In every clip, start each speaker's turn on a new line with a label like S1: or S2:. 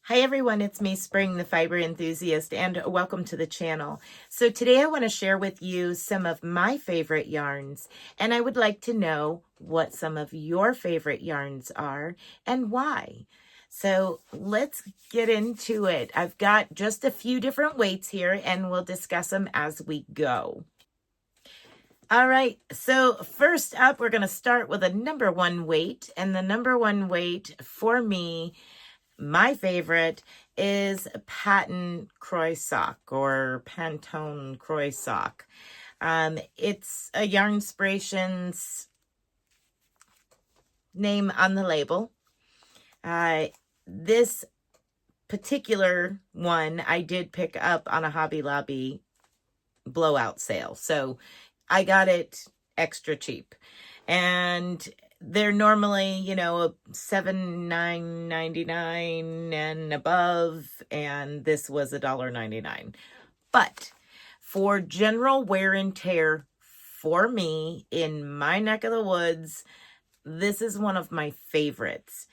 S1: Hi everyone, it's me, Spring, the fiber enthusiast, and welcome to the channel. So today I want to share with you some of my favorite yarns, and I would like to know what some of your favorite yarns are and why. So let's get into it. I've got just a few different weights here, and we'll discuss them as we go. All right, so first up, we're going to start with a number one weight, and the number one weight for me, my favorite, is Patent Croy Sock or Pantone Croy Sock. It's a Yarnspirations name on the label. This particular one I did pick up on a Hobby Lobby blowout sale, so I got it extra cheap. And they're normally, you know, $7.99 and above, and this was $1.99. But for general wear and tear for me in my neck of the woods, this is one of my favorites.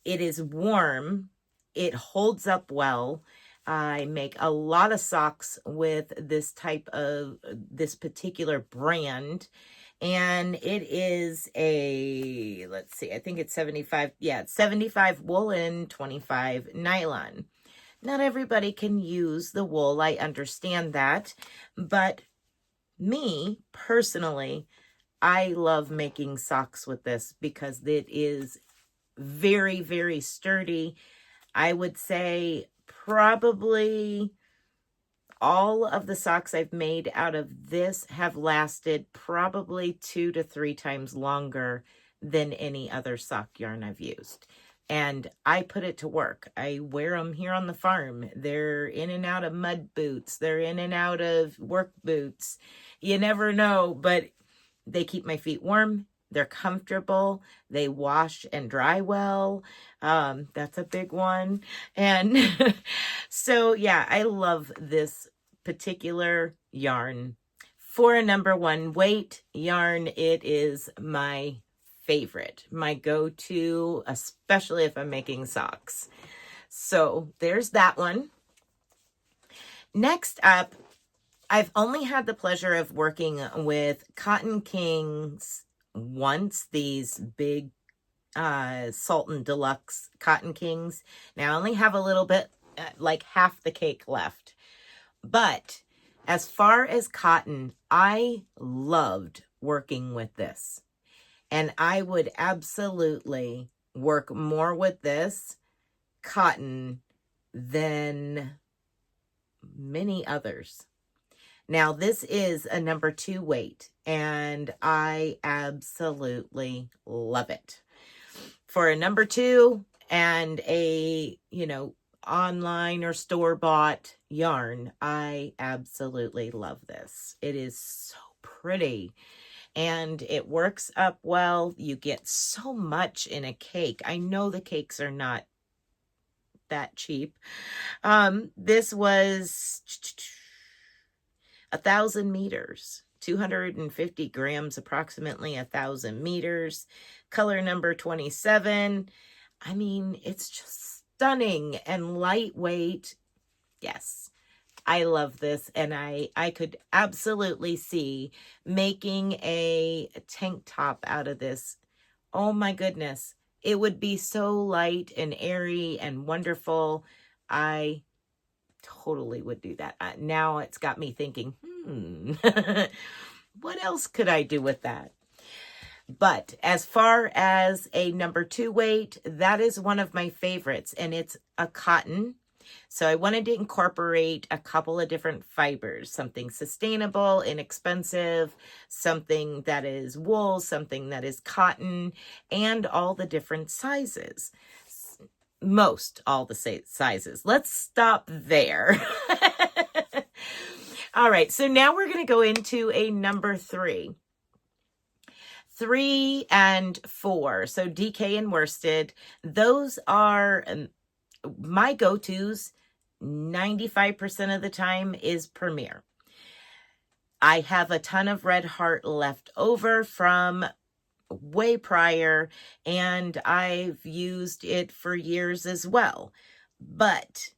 S1: It is warm. It holds up well. I make a lot of socks with this particular brand. And it is a, let's see, I think it's 75. Yeah, it's 75 woolen, 25 nylon. Not everybody can use the wool. I understand that. But me, personally, I love making socks with this because it is very, very sturdy. I would say probably all of the socks I've made out of this have lasted probably 2 to 3 times longer than any other sock yarn I've used. And I put it to work. I wear them here on the farm. They're in and out of mud boots. They're in and out of work boots. You never know, but they keep my feet warm. They're comfortable. They wash and dry well. That's a big one. And so, yeah, I love this particular yarn. For a number one weight yarn, it is my favorite, my go-to, especially if I'm making socks. So there's that one. Next up, I've only had the pleasure of working with Cotton Kings once, these big Sultan Deluxe Cotton Kings. Now I only have a little bit, like half the cake left. But as far as cotton, I loved working with this. And I would absolutely work more with this cotton than many others. Now, this is a number 2 weight, and I absolutely love it. For a number 2 and a, you know, online or store-bought yarn, I absolutely love this. It is so pretty, and it works up well. You get so much in a cake. I know the cakes are not that cheap. This was 1,000 meters, 250 grams, approximately 1,000 meters. Color number 27. I mean, it's just stunning and lightweight. Yes, I love this, and I could absolutely see making a tank top out of this. Oh my goodness. It would be so light and airy and wonderful. I totally would do that. Now it's got me thinking, what else could I do with that? But as far as a number 2 weight, that is one of my favorites, and it's a cotton. So I wanted to incorporate a couple of different fibers, something sustainable, inexpensive, something that is wool, something that is cotton, and all the different sizes. Most all the sizes. Let's stop there. All right, so now we're going to go into a number 3. 3 and 4, so DK and worsted. Those are my go-tos. 95% of the time is Premier. I have a ton of Red Heart left over from way prior, and I've used it for years as well. But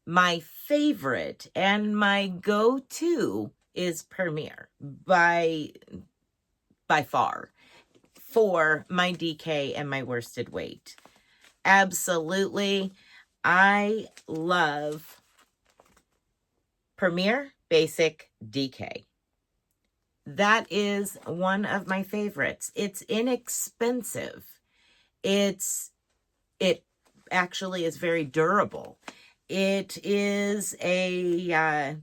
S1: my favorite and my go-to is Premier by far for my DK and my worsted weight. Absolutely. I love Premier Basic DK. That is one of my favorites. It's inexpensive. It actually is very durable. It is a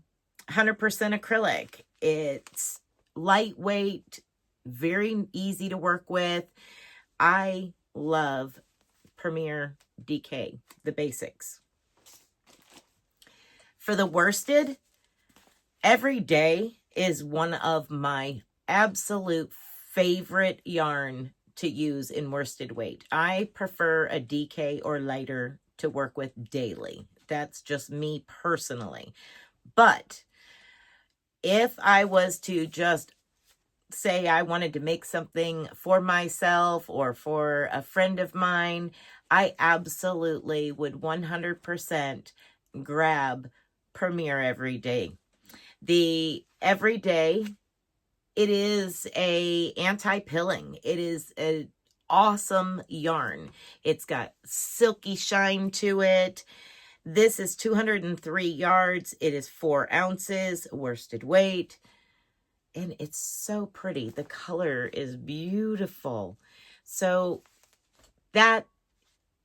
S1: 100% acrylic. It's lightweight, very easy to work with. I love Premier DK, the basics. For the worsted, Every Day is one of my absolute favorite yarn to use in worsted weight. I prefer a DK or lighter to work with daily. That's just me personally. But if I was to just say I wanted to make something for myself or for a friend of mine, I absolutely would 100% grab Premier Every Day. The Every Day, it is a anti-pilling. It is an awesome yarn. It's got silky shine to it. This is 203 yards. It is 4 ounces worsted weight. And it's so pretty. The color is beautiful. So that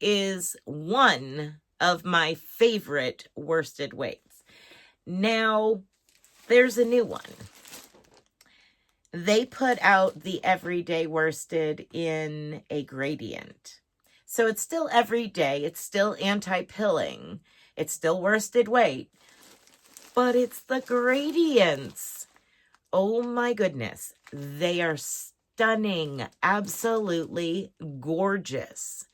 S1: is one of my favorite worsted weights. Now, there's a new one. They put out the Every Day worsted in a gradient. So it's still Every Day. It's still anti-pilling. It's still worsted weight. But it's the gradients. Oh my goodness. They are stunning. Absolutely gorgeous.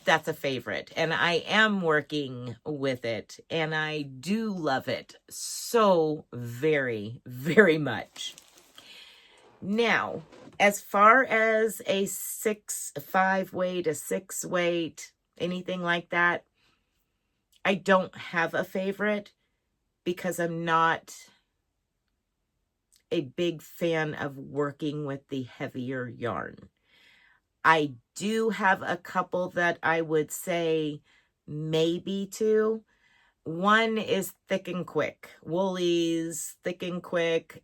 S1: That's a favorite. And I am working with it. And I do love it so very, very much. Now, as far as a 6-5 weight, a 6 weight, anything like that, I don't have a favorite because I'm not a big fan of working with the heavier yarn. I do have a couple that I would say maybe 2. One is Thick and Quick. Woolies, Thick and Quick.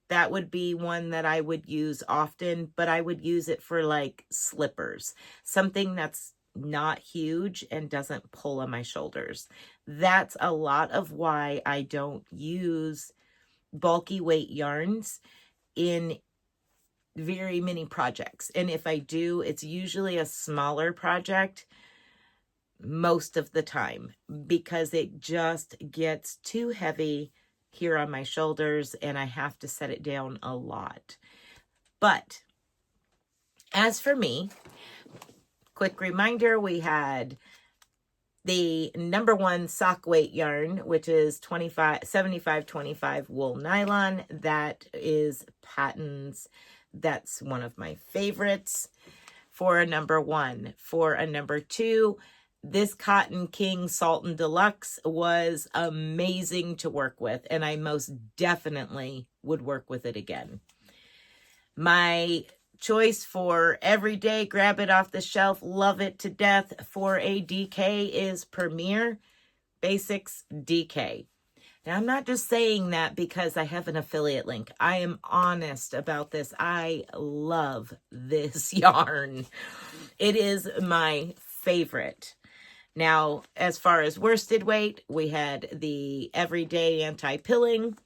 S1: That would be one that I would use often, but I would use it for like slippers. Something that's not huge and doesn't pull on my shoulders. That's a lot of why I don't use bulky weight yarns in very many projects. And if I do, it's usually a smaller project most of the time because it just gets too heavy here on my shoulders and I have to set it down a lot. But as for me, quick reminder, we had the #1 sock weight yarn, which is 75-25 wool nylon. That is Patton's. That's one of my favorites for a #1. For a #2, this Cotton King Sultan Deluxe was amazing to work with, and I most definitely would work with it again. My choice for Every Day, grab it off the shelf, love it to death for a DK is Premier Basics DK. Now, I'm not just saying that because I have an affiliate link. I am honest about this. I love this yarn. It is my favorite. Now, as far as worsted weight, we had the Every Day anti-pilling.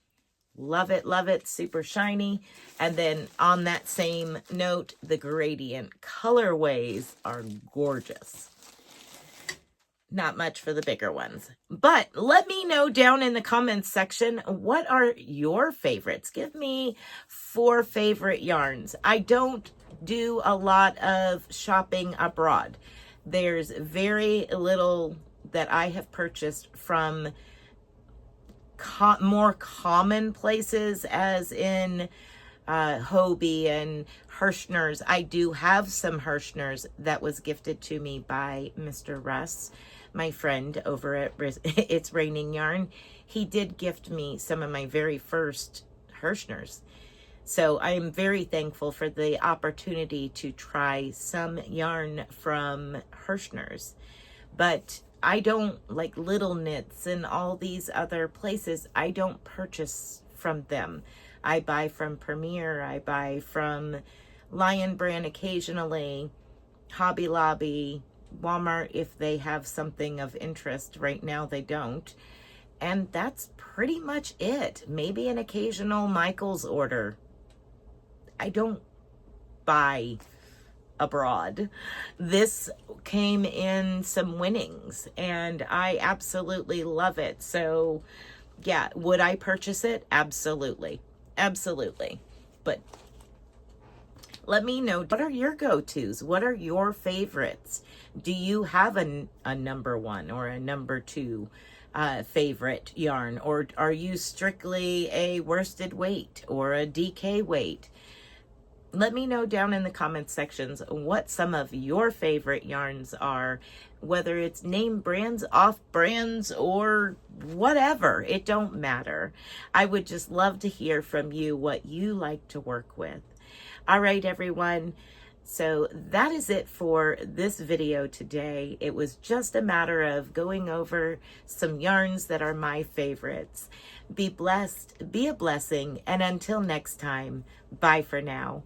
S1: Love it, super shiny. And then on that same note, the gradient colorways are gorgeous. Not much for the bigger ones. But let me know down in the comments section, what are your favorites? Give me 4 favorite yarns. I don't do a lot of shopping abroad. There's very little that I have purchased from more common places, as in Hobie and Hirschner's. I do have some Hirschner's that was gifted to me by Mr. Russ, my friend over at It's Raining Yarn. He did gift me some of my very first Hirschner's. So I am very thankful for the opportunity to try some yarn from Hirschner's. But I don't, like Little Knits and all these other places, I don't purchase from them. I buy from Premier, I buy from Lion Brand occasionally, Hobby Lobby, Walmart if they have something of interest. Right now they don't. And that's pretty much it. Maybe an occasional Michael's order. I don't buy abroad. This came in some winnings and I absolutely love it. So yeah, would I purchase it? Absolutely. Absolutely. But let me know, what are your go-tos? What are your favorites? Do you have a number one or a number two favorite yarn? Or are you strictly a worsted weight or a DK weight? Let me know down in the comments sections what some of your favorite yarns are, whether it's name brands, off brands, or whatever. It don't matter. I would just love to hear from you what you like to work with. All right, everyone. So that is it for this video today. It was just a matter of going over some yarns that are my favorites. Be blessed, be a blessing, and until next time, bye for now.